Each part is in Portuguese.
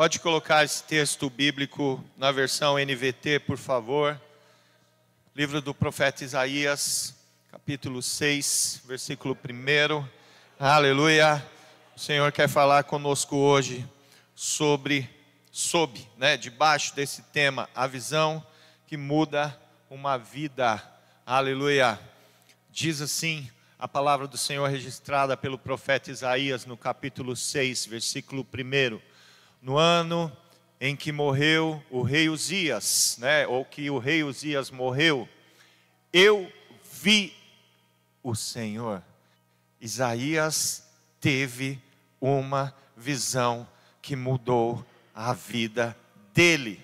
Pode colocar esse texto bíblico na versão NVT, por favor. Livro do profeta Isaías, capítulo 6, versículo 1. Aleluia. O Senhor quer falar conosco hoje debaixo desse tema, a visão que muda uma vida. Aleluia. Diz assim a palavra do Senhor registrada pelo profeta Isaías no capítulo 6, versículo 1. No ano em que morreu o rei Uzias, ou que o rei Uzias morreu, eu vi o Senhor. Isaías teve uma visão que mudou a vida dele.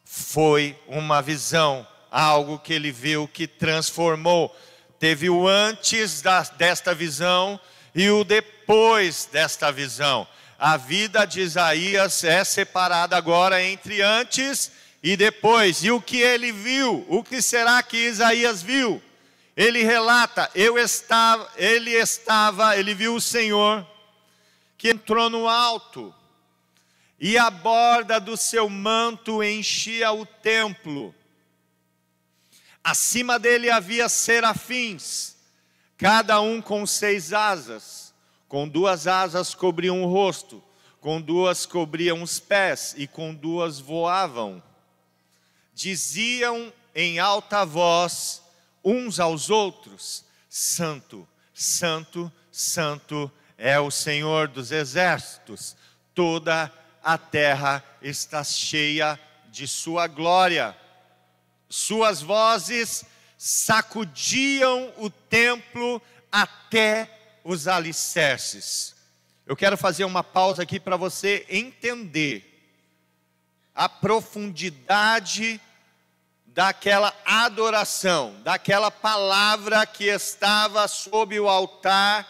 Foi uma visão, algo que ele viu que transformou. Teve o antes desta visão e o depois desta visão. A vida de Isaías é separada agora entre antes e depois. E o que ele viu? O que será que Isaías viu? Ele relata, ele viu o Senhor que entrou no alto e a borda do seu manto enchia o templo. Acima dele havia serafins, cada um com 6 asas. Com 2 asas cobriam o rosto, com 2 cobriam os pés e com 2 voavam. Diziam em alta voz uns aos outros: Santo, Santo, Santo é o Senhor dos exércitos. Toda a terra está cheia de sua glória. Suas vozes sacudiam o templo até os alicerces. Eu quero fazer uma pausa aqui para você entender a profundidade daquela adoração, daquela palavra que estava sob o altar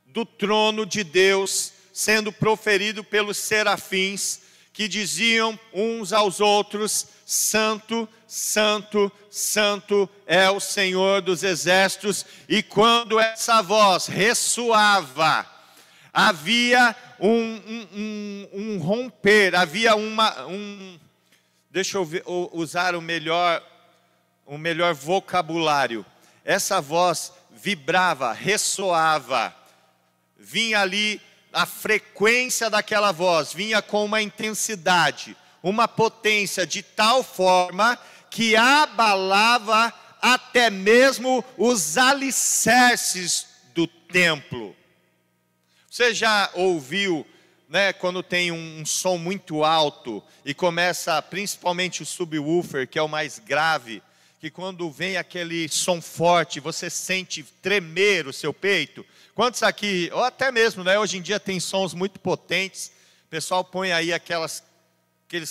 do trono de Deus, sendo proferido pelos serafins, que diziam uns aos outros: Santo, Santo, Santo é o Senhor dos exércitos. E quando essa voz ressoava, havia um romper, havia deixa eu usar o melhor vocabulário. Essa voz vibrava, ressoava, vinha ali, a frequência daquela voz vinha com uma intensidade, uma potência de tal forma que abalava até mesmo os alicerces do templo. Você já ouviu, quando tem um som muito alto e começa, principalmente o subwoofer, que é o mais grave, que quando vem aquele som forte, você sente tremer o seu peito? Quantos aqui, ou até mesmo, hoje em dia tem sons muito potentes, o pessoal põe aí aqueles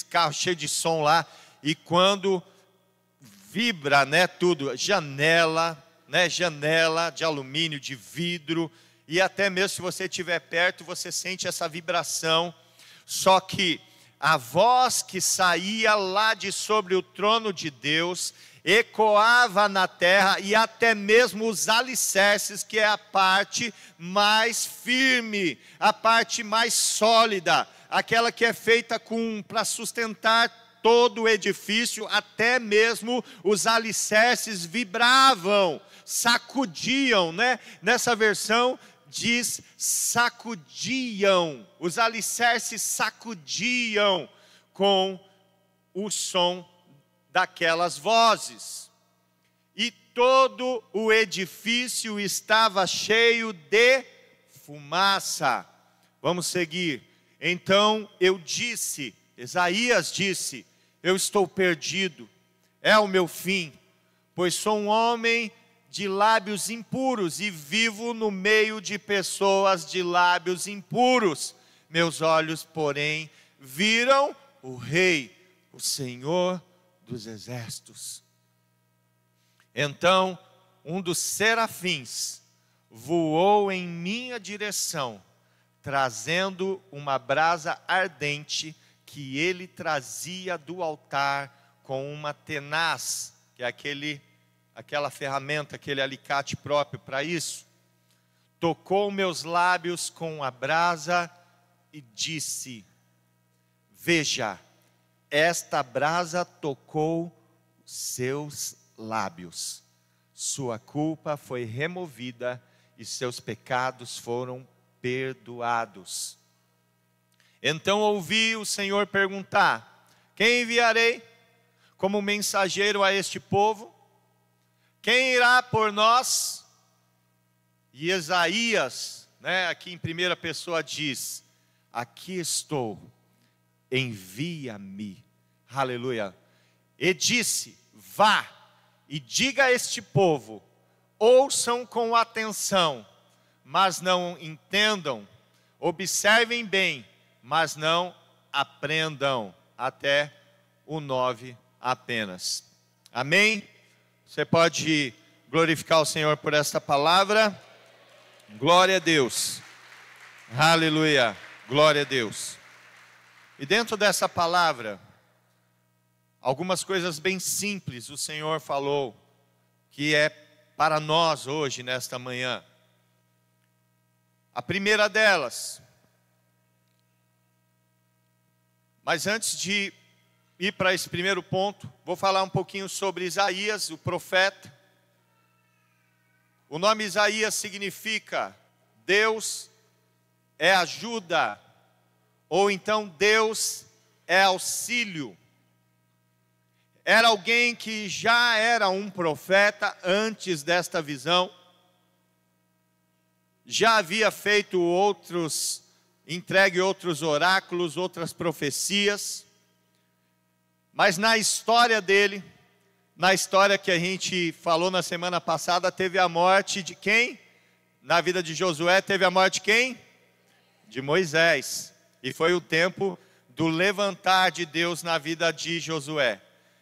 carros cheios de som lá, e quando vibra, tudo, janela de alumínio, de vidro, e até mesmo se você estiver perto, você sente essa vibração. Só que a voz que saía lá de sobre o trono de Deus ecoava na terra, e até mesmo os alicerces, que é a parte mais firme, a parte mais sólida, aquela que é feita para sustentar todo o edifício, até mesmo os alicerces vibravam, sacudiam, Nessa versão diz sacudiam, os alicerces sacudiam com o som daquelas vozes, e todo o edifício estava cheio de fumaça. Vamos seguir. Então eu disse, Isaías disse: eu estou perdido, é o meu fim, pois sou um homem de lábios impuros e vivo no meio de pessoas de lábios impuros. Meus olhos, porém, viram o Rei, o Senhor dos exércitos. Então um dos serafins voou em minha direção, trazendo uma brasa ardente que ele trazia do altar com uma tenaz, que é aquela ferramenta, aquele alicate próprio para isso. Tocou meus lábios com a brasa e disse: veja, esta brasa tocou seus lábios, sua culpa foi removida e seus pecados foram perdoados. Então ouvi o Senhor perguntar: quem enviarei como mensageiro a este povo? Quem irá por nós? E Isaías, aqui em primeira pessoa diz: aqui estou, envia-me. Aleluia. E disse: vá e diga a este povo: ouçam com atenção, mas não entendam, observem bem, mas não aprendam. Até o 9 apenas. Amém? Você pode glorificar o Senhor por esta palavra. Glória a Deus. Aleluia. Glória a Deus. E dentro dessa palavra, algumas coisas bem simples o Senhor falou, que é para nós hoje, nesta manhã. A primeira delas, mas antes de ir para esse primeiro ponto, vou falar um pouquinho sobre Isaías, o profeta. O nome Isaías significa Deus é ajuda, ou então Deus é auxílio. Era alguém que já era um profeta antes desta visão, já havia feito entregue outros oráculos, outras profecias, mas na história dele, na história que a gente falou na semana passada, teve a morte de quem? Na vida de Josué teve a morte de quem? De Moisés. E foi o tempo do levantar de Deus na vida de Josué.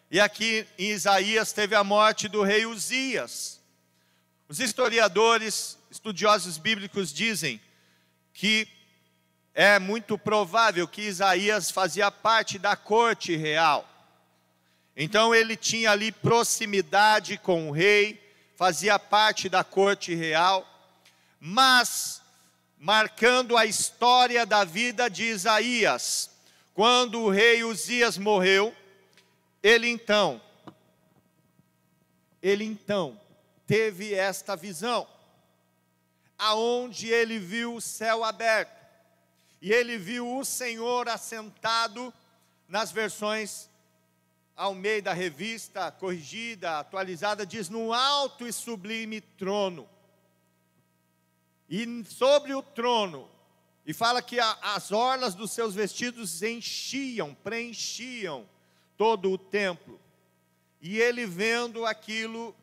E aqui em Isaías teve a morte do rei Uzias. Os historiadores, estudiosos bíblicos dizem que é muito provável que Isaías fazia parte da corte real. Então ele tinha ali proximidade com o rei, fazia parte da corte real, mas marcando a história da vida de Isaías, quando o rei Uzias morreu, ele então teve esta visão, aonde ele viu o céu aberto, e ele viu o Senhor assentado, nas versões Almeida Revista, corrigida, atualizada, diz: no alto e sublime trono, e sobre o trono, e fala que as orlas dos seus vestidos preenchiam todo o templo. E ele vendo aquilo,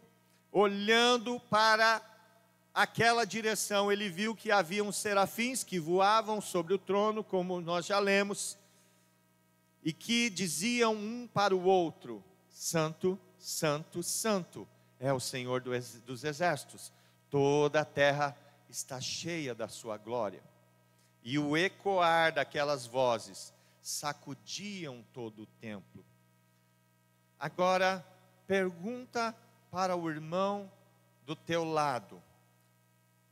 olhando para aquela direção, ele viu que haviam serafins que voavam sobre o trono, como nós já lemos, e que diziam um para o outro: Santo, Santo, Santo é o Senhor dos exércitos, toda a terra está cheia da sua glória. E o ecoar daquelas vozes sacudiam todo o templo. Agora, pergunta para o irmão do teu lado: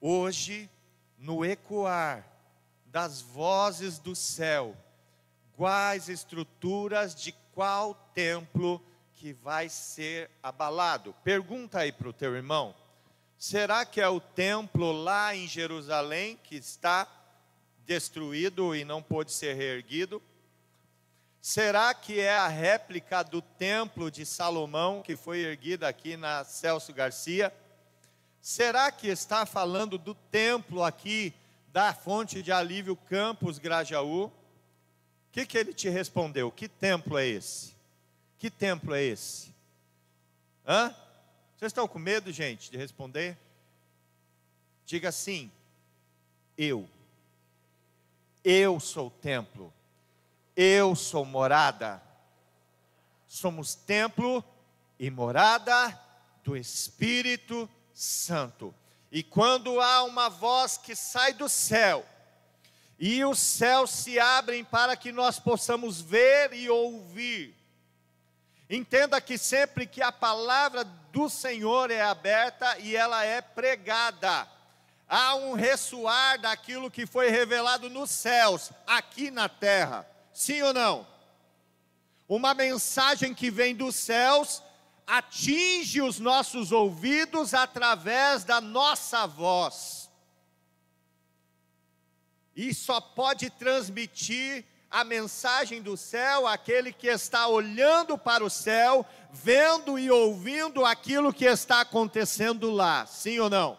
hoje, no ecoar das vozes do céu, quais estruturas de qual templo que vai ser abalado? Pergunta aí para o teu irmão. Será que é o templo lá em Jerusalém que está destruído e não pôde ser reerguido? Será que é a réplica do templo de Salomão que foi erguida aqui na Celso Garcia? Será que está falando do templo aqui da Fonte de Alívio Campos Grajaú? O que ele te respondeu? Que templo é esse? Que templo é esse? Vocês estão com medo, gente, de responder? Diga assim: eu sou o templo, eu sou morada. Somos templo e morada do Espírito Santo. E quando há uma voz que sai do céu, e os céus se abrem para que nós possamos ver e ouvir, entenda que sempre que a palavra do Senhor é aberta e ela é pregada, há um ressoar daquilo que foi revelado nos céus, aqui na terra. sim ou não? Uma mensagem que vem dos céus atinge os nossos ouvidos através da nossa voz. E só pode transmitir a mensagem do céu aquele que está olhando para o céu, vendo e ouvindo aquilo que está acontecendo lá, sim ou não?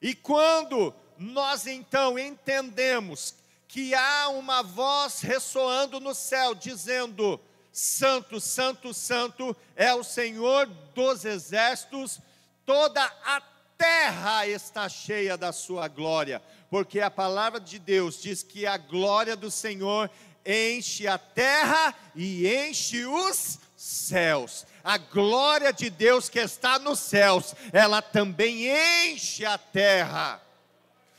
E quando nós então entendemos que há uma voz ressoando no céu, dizendo: Santo, Santo, Santo é o Senhor dos exércitos, toda a terra está cheia da sua glória, porque a palavra de Deus diz que a glória do Senhor enche a terra e enche os céus. A glória de Deus que está nos céus, ela também enche a terra.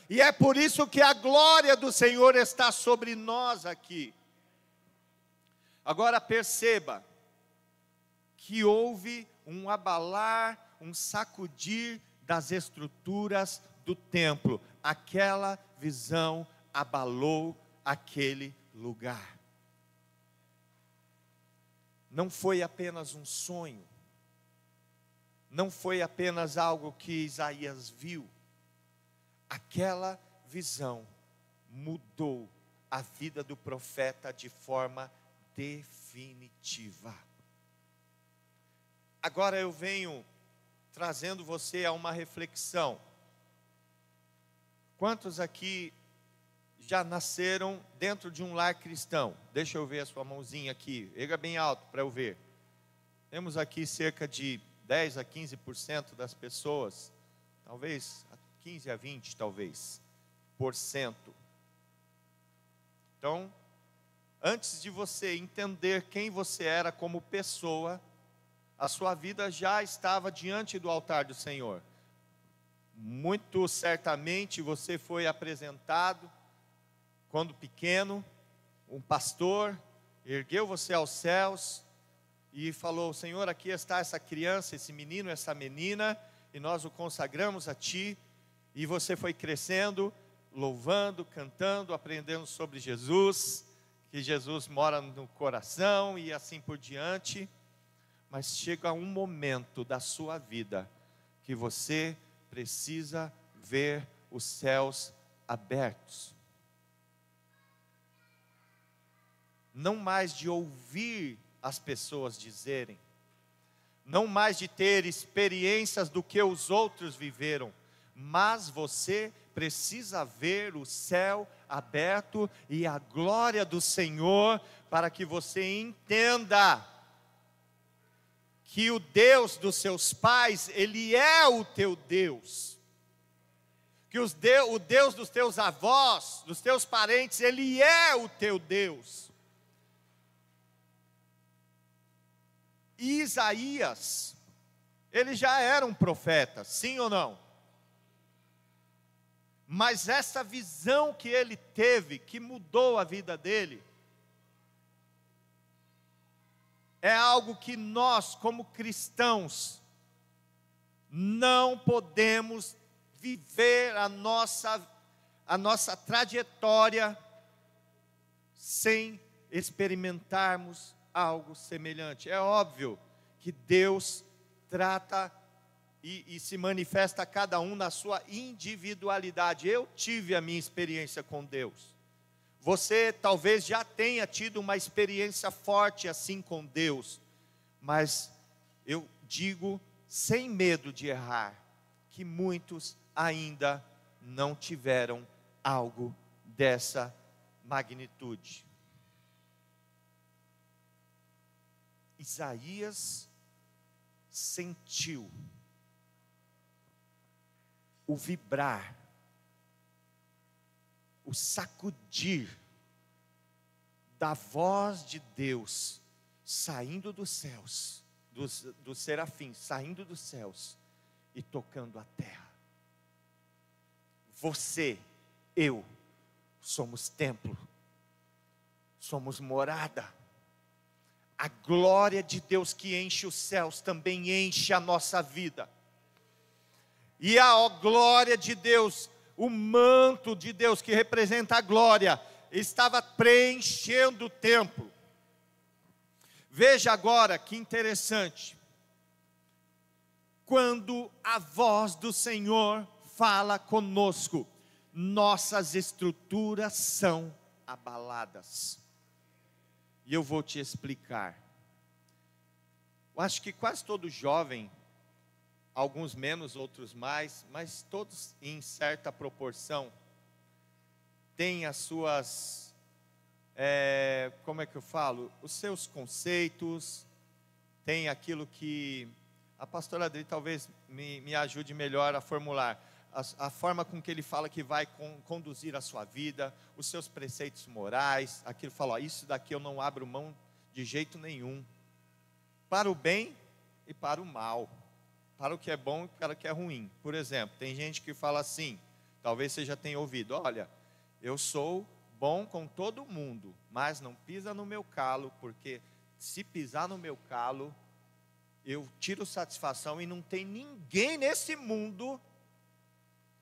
E é por isso que a glória do Senhor está sobre nós aqui. Agora perceba que houve um abalar, um sacudir das estruturas do templo. Aquela visão abalou aquele lugar. Não foi apenas um sonho, não foi apenas algo que Isaías viu. Aquela visão mudou a vida do profeta de forma definitiva. Agora eu venho trazendo você a uma reflexão. Quantos aqui já nasceram dentro de um lar cristão? Deixa eu ver a sua mãozinha aqui, erga bem alto para eu ver. Temos aqui cerca de 10 a 15% das pessoas, talvez 15 a 20 talvez, por cento. Então, antes de você entender quem você era como pessoa, a sua vida já estava diante do altar do Senhor. Muito certamente você foi apresentado, quando pequeno, um pastor ergueu você aos céus e falou: Senhor, aqui está essa criança, esse menino, essa menina, e nós o consagramos a Ti. E você foi crescendo, louvando, cantando, aprendendo sobre Jesus, que Jesus mora no coração e assim por diante. Mas chega um momento da sua vida que você precisa ver os céus abertos. Não mais de ouvir as pessoas dizerem, não mais de ter experiências do que os outros viveram, mas você precisa ver o céu aberto e a glória do Senhor, para que você entenda que o Deus dos seus pais, Ele é o teu Deus, que o Deus dos teus avós, dos teus parentes, Ele é o teu Deus. E Isaías, ele já era um profeta, sim ou não? Mas essa visão que ele teve, que mudou a vida dele, é algo que nós, como cristãos, não podemos viver a nossa trajetória sem experimentarmos algo semelhante. É óbvio que Deus trata e se manifesta a cada um na sua individualidade. Eu tive a minha experiência com Deus. Você talvez já tenha tido uma experiência forte assim com Deus. Mas eu digo, sem medo de errar, que muitos ainda não tiveram algo dessa magnitude. Isaías sentiu o vibrar, o sacudir da voz de Deus saindo dos céus, dos serafins saindo dos céus e tocando a terra. Você, eu, somos templo, somos morada. A glória de Deus que enche os céus também enche a nossa vida. E a glória de Deus, o manto de Deus que representa a glória, estava preenchendo o templo. Veja agora que interessante. Quando a voz do Senhor fala conosco, nossas estruturas são abaladas. E eu vou te explicar. Eu acho que quase todo jovem, alguns menos, outros mais, mas todos em certa proporção, têm as suas, como é que eu falo? Os seus conceitos, tem aquilo que a pastora Adri talvez me ajude melhor a formular. A forma com que ele fala que vai conduzir a sua vida, os seus preceitos morais, aquilo fala, ó, isso daqui eu não abro mão de jeito nenhum, para o bem e para o mal, para o que é bom e para o que é ruim. Por exemplo, tem gente que fala assim, talvez você já tenha ouvido, olha, eu sou bom com todo mundo, mas não pisa no meu calo, porque se pisar no meu calo, eu tiro satisfação e não tem ninguém nesse mundo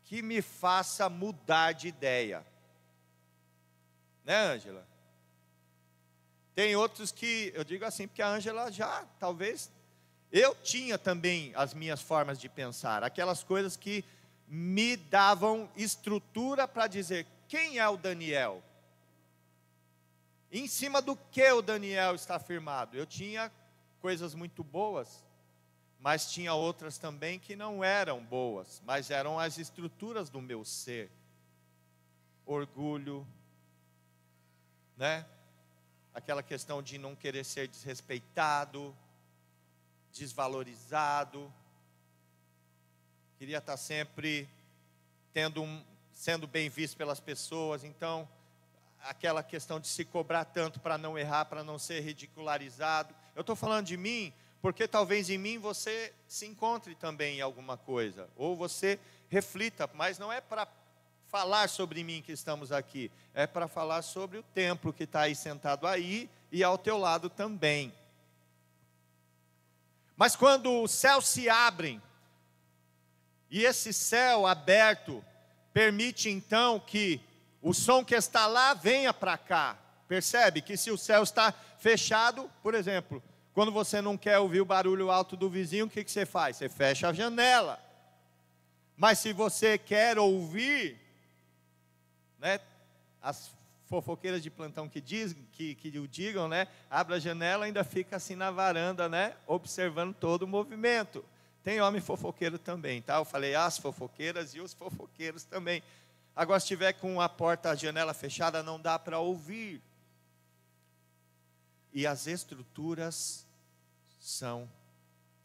que me faça mudar de ideia. Né, Ângela? Tem outros que, eu digo assim, porque a Ângela já, talvez, eu tinha também as minhas formas de pensar, aquelas coisas que me davam estrutura para dizer, quem é o Daniel? Em cima do que o Daniel está firmado? Eu tinha coisas muito boas, mas tinha outras também que não eram boas, mas eram as estruturas do meu ser. Orgulho, né? Aquela questão de não querer ser desrespeitado, desvalorizado. Queria estar sempre sendo bem visto pelas pessoas. Então, aquela questão de se cobrar tanto para não errar, para não ser ridicularizado. Eu estou falando de mim, porque talvez em mim você se encontre também em alguma coisa, ou você reflita, mas não é para falar sobre mim que estamos aqui, é para falar sobre o templo que está aí sentado aí, e ao teu lado também. Mas quando os céus se abrem, e esse céu aberto, permite então que o som que está lá venha para cá. Percebe que se o céu está fechado, por exemplo, quando você não quer ouvir o barulho alto do vizinho, o que você faz? Você fecha a janela. Mas se você quer ouvir, né, as fofoqueiras de plantão que o digam, né, abre a janela e ainda fica assim na varanda, né, observando todo o movimento. Tem homem fofoqueiro também, tá? Eu falei as fofoqueiras e os fofoqueiros também. Agora, se tiver com a porta, a janela fechada, não dá para ouvir. E as estruturas são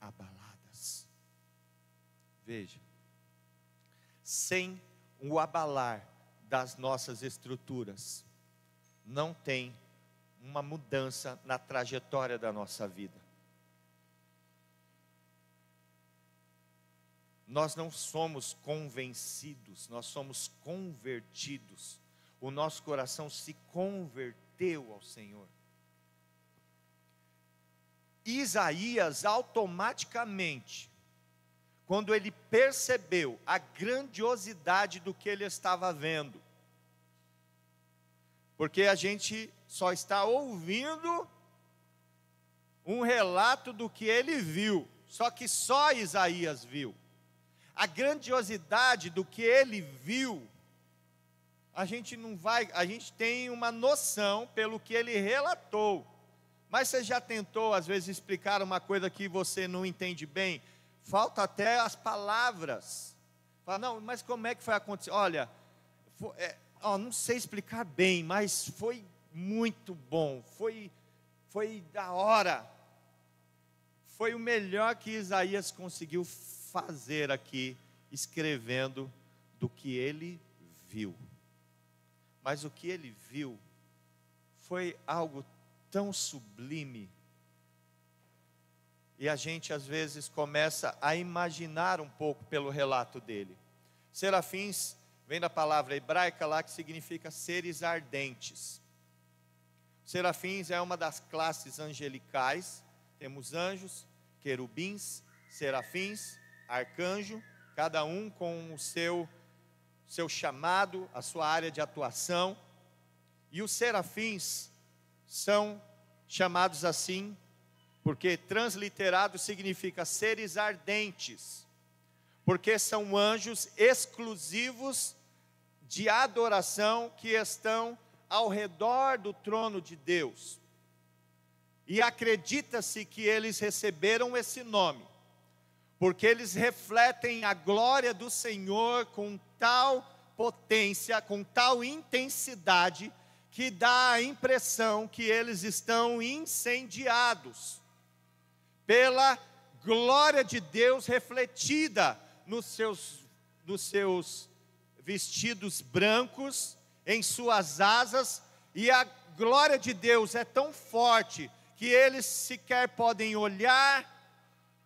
abaladas. Veja, sem o abalar das nossas estruturas, não tem uma mudança na trajetória da nossa vida. Nós não somos convencidos, nós somos convertidos. O nosso coração se converteu ao Senhor. Isaías automaticamente, quando ele percebeu a grandiosidade do que ele estava vendo, porque a gente só está ouvindo um relato do que ele viu, só que só Isaías viu. A grandiosidade do que ele viu, a gente tem uma noção pelo que ele relatou. Mas você já tentou, às vezes, explicar uma coisa que você não entende bem? Falta até as palavras. Fala, não, mas como é que foi acontecer? Olha, não sei explicar bem, mas foi muito bom, foi da hora. Foi o melhor que Isaías conseguiu fazer aqui, escrevendo do que ele viu. Mas o que ele viu foi algo tão sublime, e a gente às vezes começa a imaginar um pouco pelo relato dele. Serafins vem da palavra hebraica lá que significa seres ardentes. Serafins é uma das classes angelicais. Temos anjos, querubins, serafins, arcanjo, cada um com o seu chamado, a sua área de atuação. E os serafins são chamados assim, porque transliterado significa seres ardentes, porque são anjos exclusivos de adoração que estão ao redor do trono de Deus. E acredita-se que eles receberam esse nome, porque eles refletem a glória do Senhor com tal potência, com tal intensidade, que dá a impressão que eles estão incendiados pela glória de Deus refletida nos seus vestidos brancos, em suas asas, e a glória de Deus é tão forte que eles sequer podem olhar,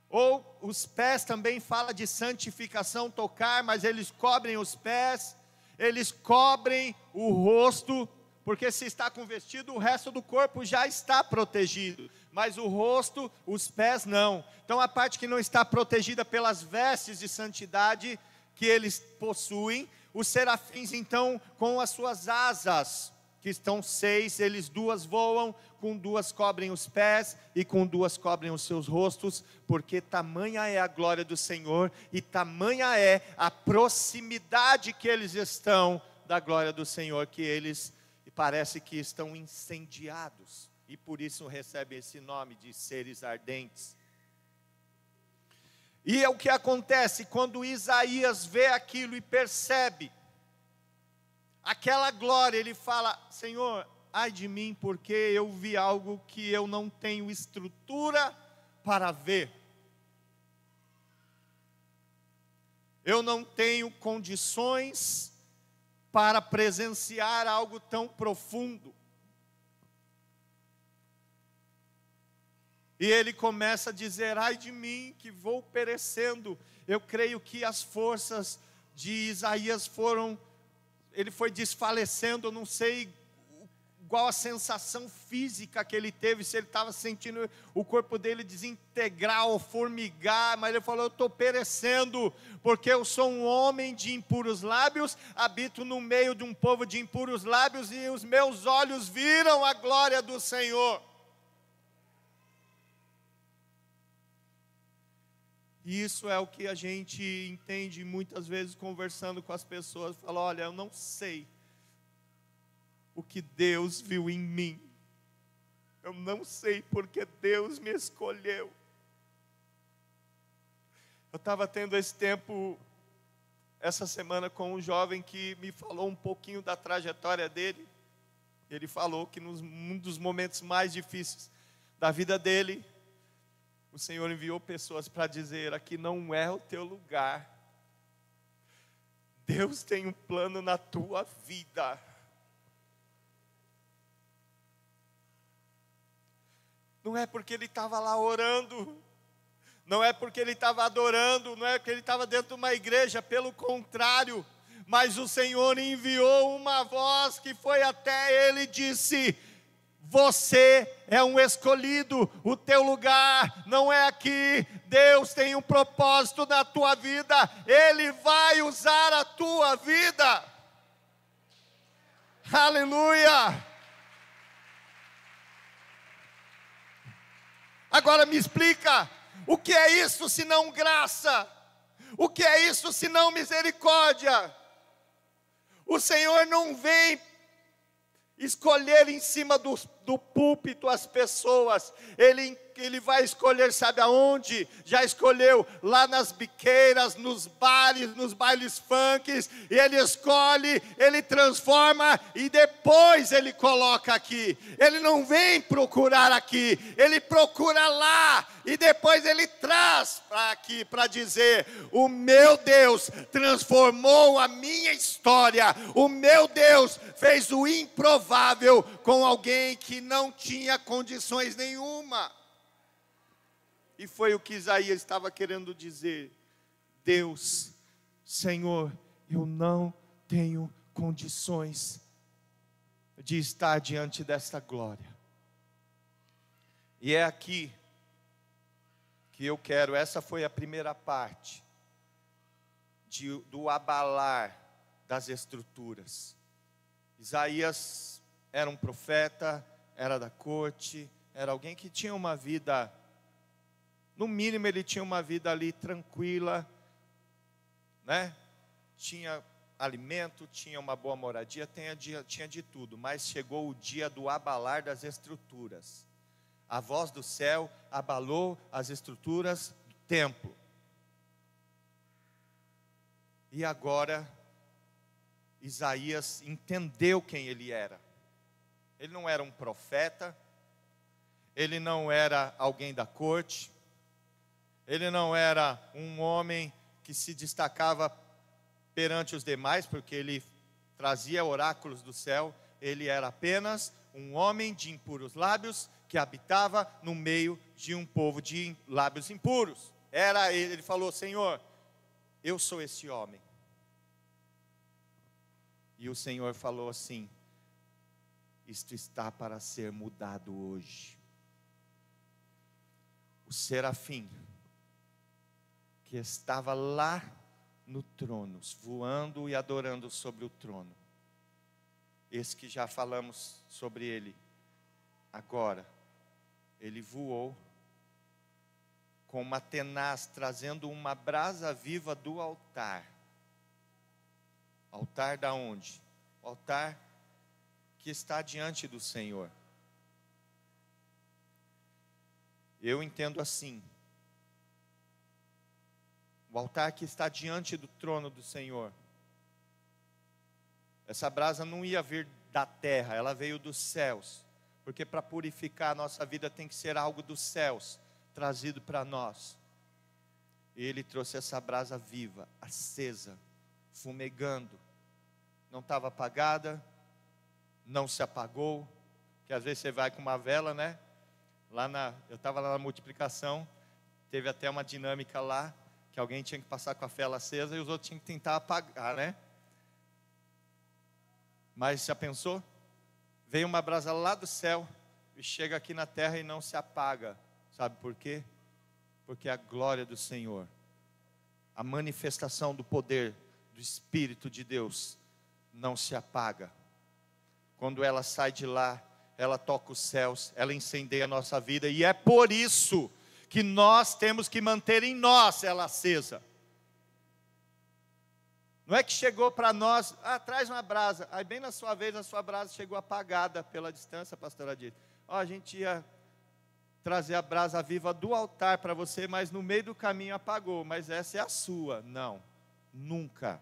ou os pés também fala de santificação, tocar, mas eles cobrem os pés, eles cobrem o rosto, porque se está com vestido, o resto do corpo já está protegido, mas o rosto, os pés não. Então a parte que não está protegida pelas vestes de santidade que eles possuem, os serafins então, com as suas asas, que estão 6, eles 2 voam, com 2 cobrem os pés, e com 2 cobrem os seus rostos, porque tamanha é a glória do Senhor, e tamanha é a proximidade que eles estão da glória do Senhor, que eles parece que estão incendiados, e por isso recebem esse nome de seres ardentes. E é o que acontece quando Isaías vê aquilo e percebe aquela glória, ele fala: Senhor, ai de mim, porque eu vi algo que eu não tenho estrutura para ver. Eu não tenho condições para presenciar algo tão profundo. E ele começa a dizer: ai de mim, que vou perecendo. Eu creio que as forças de Isaías ele foi desfalecendo, eu não sei qual a sensação física que ele teve, se ele estava sentindo o corpo dele desintegrar ou formigar, mas ele falou: eu estou perecendo, porque eu sou um homem de impuros lábios, habito no meio de um povo de impuros lábios, e os meus olhos viram a glória do Senhor. E isso é o que a gente entende muitas vezes conversando com as pessoas. Fala: olha, eu não sei o que Deus viu em mim. Eu não sei porque Deus me escolheu. Eu estava tendo esse tempo, essa semana, com um jovem que me falou um pouquinho da trajetória dele. Ele falou que num dos momentos mais difíceis da vida dele, o Senhor enviou pessoas para dizer: aqui não é o teu lugar. Deus tem um plano na tua vida. Não é porque ele estava lá orando, não é porque ele estava adorando, não é porque ele estava dentro de uma igreja, pelo contrário, mas o Senhor enviou uma voz que foi até ele e disse: você é um escolhido, o teu lugar não é aqui. Deus tem um propósito na tua vida, Ele vai usar a tua vida. Aleluia! Agora me explica, o que é isso se não graça? O que é isso se não misericórdia? O Senhor não vem escolher em cima do púlpito as pessoas, Ele vai escolher, sabe aonde? Já escolheu lá nas biqueiras, nos bares, nos bailes funks, e Ele escolhe, Ele transforma, e depois Ele coloca aqui. Ele não vem procurar aqui, Ele procura lá, e depois Ele traz para aqui, para dizer: o meu Deus transformou a minha história, o meu Deus fez o improvável com alguém que não tinha condições nenhuma. E foi o que Isaías estava querendo dizer: Deus, Senhor, eu não tenho condições de estar diante desta glória. E é aqui que eu quero, essa foi a primeira parte do abalar das estruturas. Isaías era um profeta, era da corte, era alguém que tinha uma vida, no mínimo ele tinha uma vida ali tranquila, né? Tinha alimento, tinha uma boa moradia, tinha de tudo, mas chegou o dia do abalar das estruturas. A voz do céu abalou as estruturas do templo. E agora, Isaías entendeu quem ele era. Ele não era um profeta, ele não era alguém da corte, ele não era um homem que se destacava perante os demais, porque ele trazia oráculos do céu. Ele era apenas um homem de impuros lábios, que habitava no meio de um povo de lábios impuros. Era ele falou: Senhor, eu sou esse homem. E o Senhor falou assim: isto está para ser mudado hoje. O serafim, que estava lá no trono, voando e adorando sobre o trono, esse que já falamos sobre ele, agora, ele voou com uma tenaz, trazendo uma brasa viva do altar. Altar da onde? O altar que está diante do Senhor. Eu entendo assim: o altar que está diante do trono do Senhor. Essa brasa não ia vir da terra, ela veio dos céus. Porque para purificar a nossa vida tem que ser algo dos céus, trazido para nós. E ele trouxe essa brasa viva, acesa, fumegando. Não estava apagada, não se apagou. Que às vezes você vai com uma vela, né? Eu estava lá na multiplicação, teve até uma dinâmica lá, que alguém tinha que passar com a vela acesa e os outros tinham que tentar apagar, né? Mas já pensou? Veio uma brasa lá do céu e chega aqui na terra e não se apaga. Sabe por quê? Porque a glória do Senhor, a manifestação do poder do Espírito de Deus não se apaga. Quando ela sai de lá, ela toca os céus, ela incendeia a nossa vida, e é por isso que nós temos que manter em nós ela acesa. Não é que chegou para nós, traz uma brasa, aí bem na sua vez a sua brasa chegou apagada pela distância, pastora Dita. A gente ia trazer a brasa viva do altar para você, mas no meio do caminho apagou, mas essa é a sua. Não, nunca.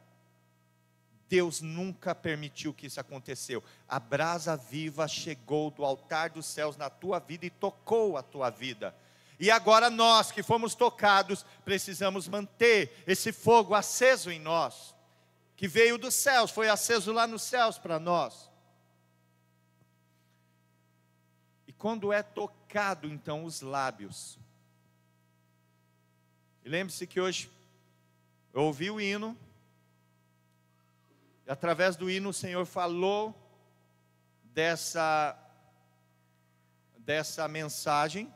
Deus nunca permitiu que isso aconteceu. A brasa viva chegou do altar dos céus na tua vida e tocou a tua vida. E agora nós que fomos tocados, precisamos manter esse fogo aceso em nós, que veio dos céus, foi aceso lá nos céus para nós. E quando é tocado então os lábios, e lembre-se que hoje eu ouvi o hino, e através do hino o Senhor falou dessa mensagem.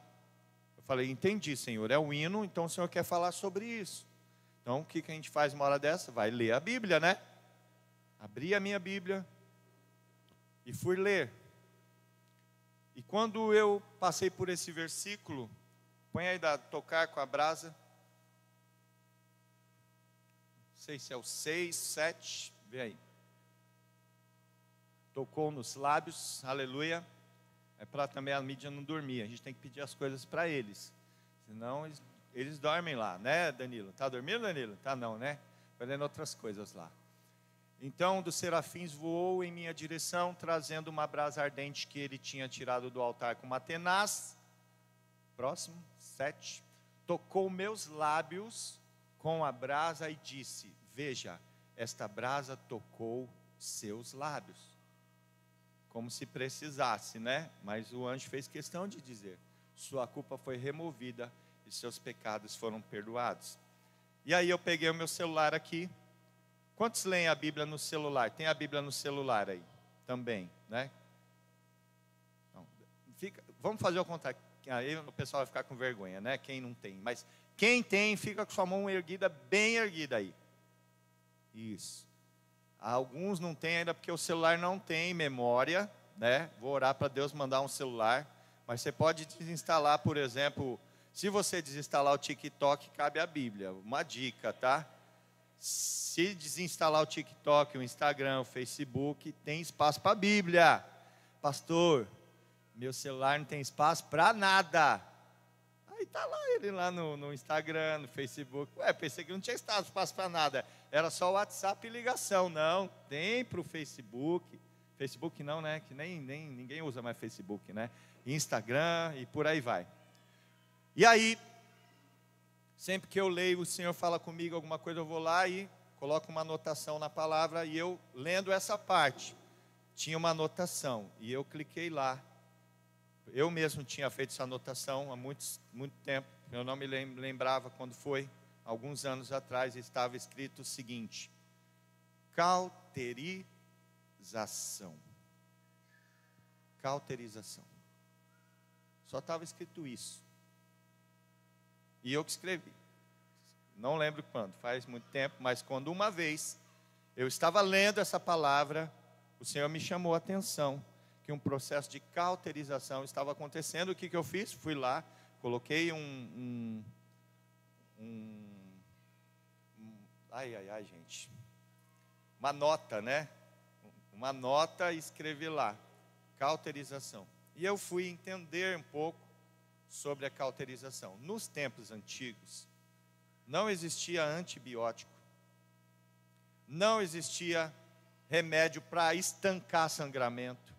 Eu falei: entendi, Senhor, é o hino, então o Senhor quer falar sobre isso. Então o que a gente faz uma hora dessa? Vai ler a Bíblia, né? Abri a minha Bíblia e fui ler. E quando eu passei por esse versículo, põe aí tocar com a brasa. Não sei se é o 6, 7, vê aí. Tocou nos lábios, aleluia. É para também a mídia não dormir, a gente tem que pedir as coisas para eles. Senão eles dormem lá, né, Danilo? Está dormindo, Danilo? Tá não, né? Fazendo outras coisas lá. Então, dos serafins voou em minha direção, trazendo uma brasa ardente que ele tinha tirado do altar com uma tenaz. Próximo, 7. Tocou meus lábios com a brasa e disse: veja, esta brasa tocou seus lábios. Como se precisasse, né? Mas o anjo fez questão de dizer: sua culpa foi removida e seus pecados foram perdoados. E aí eu peguei o meu celular aqui. Quantos leem a Bíblia no celular? Tem a Bíblia no celular aí também, né? Não, vamos fazer o contrário. Aí o pessoal vai ficar com vergonha, né? Quem não tem. Mas quem tem, fica com sua mão erguida, bem erguida aí. Isso. Alguns não têm ainda porque o celular não tem memória, né? Vou orar para Deus mandar um celular, mas você pode desinstalar, por exemplo, se você desinstalar o TikTok, cabe a Bíblia. Uma dica, tá? Se desinstalar o TikTok, o Instagram, o Facebook, tem espaço para a Bíblia. Pastor, meu celular não tem espaço para nada. Aí tá lá ele lá no Instagram, no Facebook. Pensei que não tinha espaço para nada. Era só o WhatsApp e ligação. Não, tem para o Facebook. Facebook não, né? Que nem ninguém usa mais Facebook, né? Instagram e por aí vai. E aí, sempre que eu leio, o Senhor fala comigo alguma coisa, eu vou lá e coloco uma anotação na palavra. E eu, lendo essa parte, tinha uma anotação. E eu cliquei lá. Eu mesmo tinha feito essa anotação há muito tempo. Eu não me lembrava quando foi. Alguns anos atrás estava escrito o seguinte: cauterização. Cauterização. Só estava escrito isso. E eu que escrevi. Não lembro quando, faz muito tempo, mas quando uma vez eu estava lendo essa palavra, o Senhor me chamou a atenção que um processo de cauterização estava acontecendo. O que eu fiz? Fui lá, coloquei gente. Uma nota, né? Uma nota e escrevi lá, cauterização. E eu fui entender um pouco sobre a cauterização. Nos tempos antigos, não existia antibiótico, não existia remédio para estancar sangramento.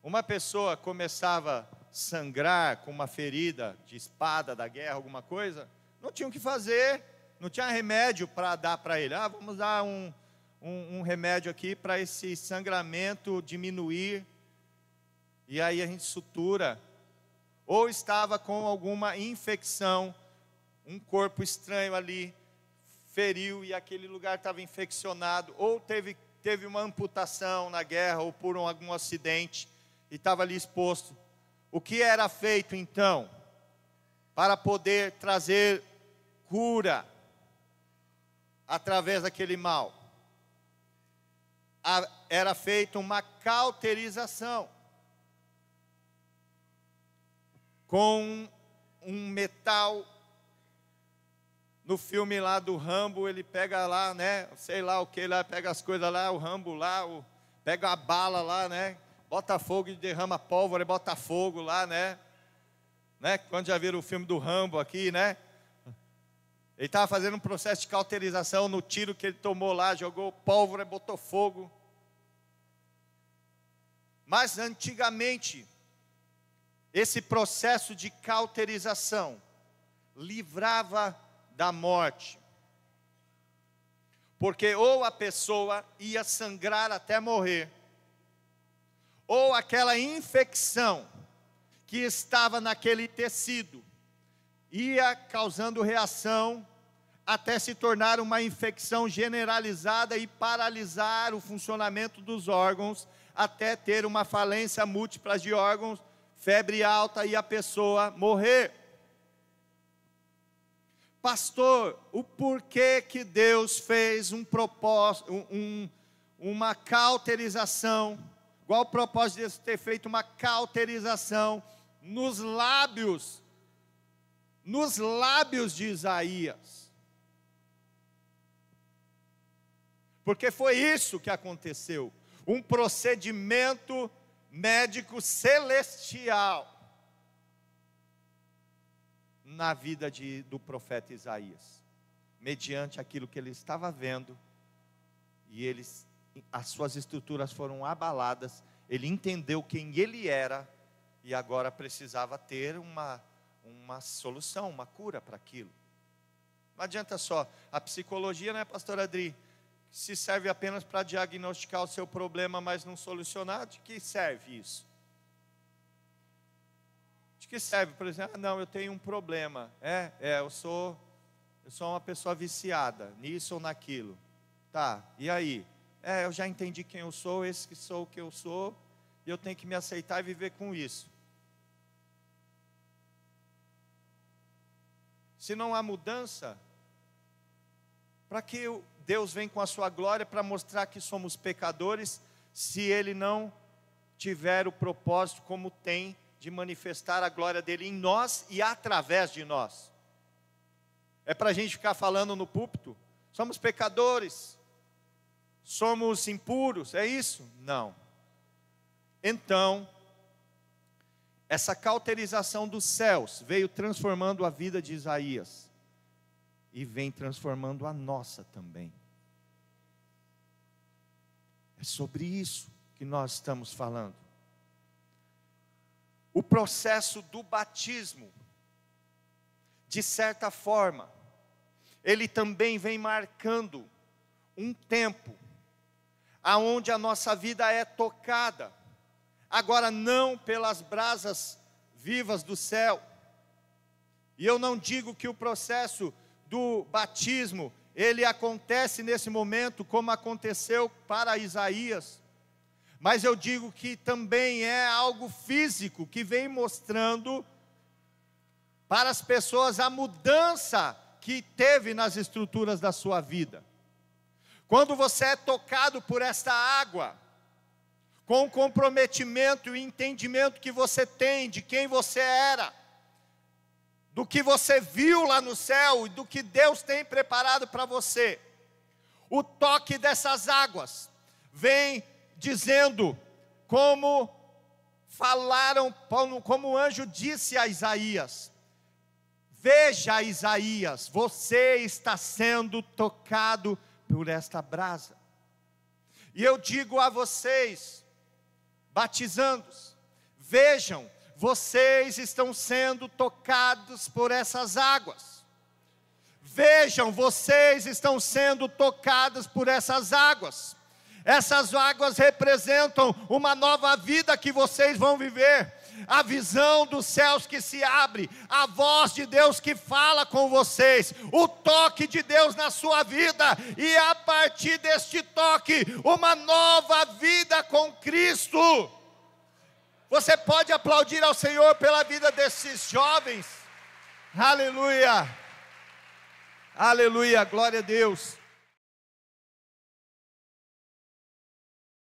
Uma pessoa começava a sangrar com uma ferida de espada da guerra, alguma coisa, não tinha o que fazer, não tinha remédio para dar para ele. Vamos dar um remédio aqui para esse sangramento diminuir. E aí a gente sutura. Ou estava com alguma infecção, um corpo estranho ali, feriu e aquele lugar estava infeccionado, ou teve uma amputação na guerra, ou por algum acidente, e estava ali exposto. O que era feito então, para poder trazer cura, através daquele mal? Era feita uma cauterização, com um metal. No filme lá do Rambo, ele pega lá, né, sei lá o que lá, pega as coisas lá, o Rambo lá, pega a bala lá, né, bota fogo e derrama pólvora e bota fogo lá, né, quando já viram o filme do Rambo aqui, né, ele estava fazendo um processo de cauterização no tiro que ele tomou lá, jogou pólvora e botou fogo. Mas antigamente, esse processo de cauterização livrava da morte, porque ou a pessoa ia sangrar até morrer, ou aquela infecção que estava naquele tecido ia causando reação até se tornar uma infecção generalizada e paralisar o funcionamento dos órgãos, até ter uma falência múltipla de órgãos, febre alta e a pessoa morrer. Pastor, o porquê que Deus fez uma cauterização? Qual o propósito de Deus ter feito uma cauterização nos lábios de Isaías? Porque foi isso que aconteceu, um procedimento médico celestial na vida do profeta Isaías, mediante aquilo que ele estava vendo, e as suas estruturas foram abaladas, ele entendeu quem ele era, e agora precisava ter uma solução, uma cura para aquilo. Não adianta só, a psicologia, né, pastor Adri, se serve apenas para diagnosticar o seu problema, mas não solucionar, de que serve isso? De que serve, por exemplo, não, eu tenho um problema, eu sou uma pessoa viciada, nisso ou naquilo, tá, e aí? Eu já entendi quem eu sou, esse que sou o que eu sou, e eu tenho que me aceitar e viver com isso. Se não há mudança, para que Deus vem com a sua glória para mostrar que somos pecadores, se Ele não tiver o propósito como tem de manifestar a glória dele em nós e através de nós. É para a gente ficar falando no púlpito, somos pecadores, somos impuros, é isso? Não. Então, essa cauterização dos céus veio transformando a vida de Isaías, e vem transformando a nossa também. É sobre isso que nós estamos falando. O processo do batismo, de certa forma, ele também vem marcando um tempo, aonde a nossa vida é tocada, agora não pelas brasas vivas do céu. E eu não digo que o processo do batismo, ele acontece nesse momento como aconteceu para Isaías, mas eu digo que também é algo físico, que vem mostrando para as pessoas a mudança que teve nas estruturas da sua vida. Quando você é tocado por esta água, com o comprometimento e entendimento que você tem de quem você era, do que você viu lá no céu e do que Deus tem preparado para você, o toque dessas águas vem dizendo, como falaram, como o anjo disse a Isaías: veja, Isaías, você está sendo tocado por esta brasa. E eu digo a vocês, batizandos, vejam, vocês estão sendo tocados por essas águas. Vejam, vocês estão sendo tocados por essas águas. Essas águas representam uma nova vida que vocês vão viver. A visão dos céus que se abre, a voz de Deus que fala com vocês, o toque de Deus na sua vida, e a partir deste toque, uma nova vida com Cristo. Você pode aplaudir ao Senhor pela vida desses jovens? Aleluia, aleluia, glória a Deus.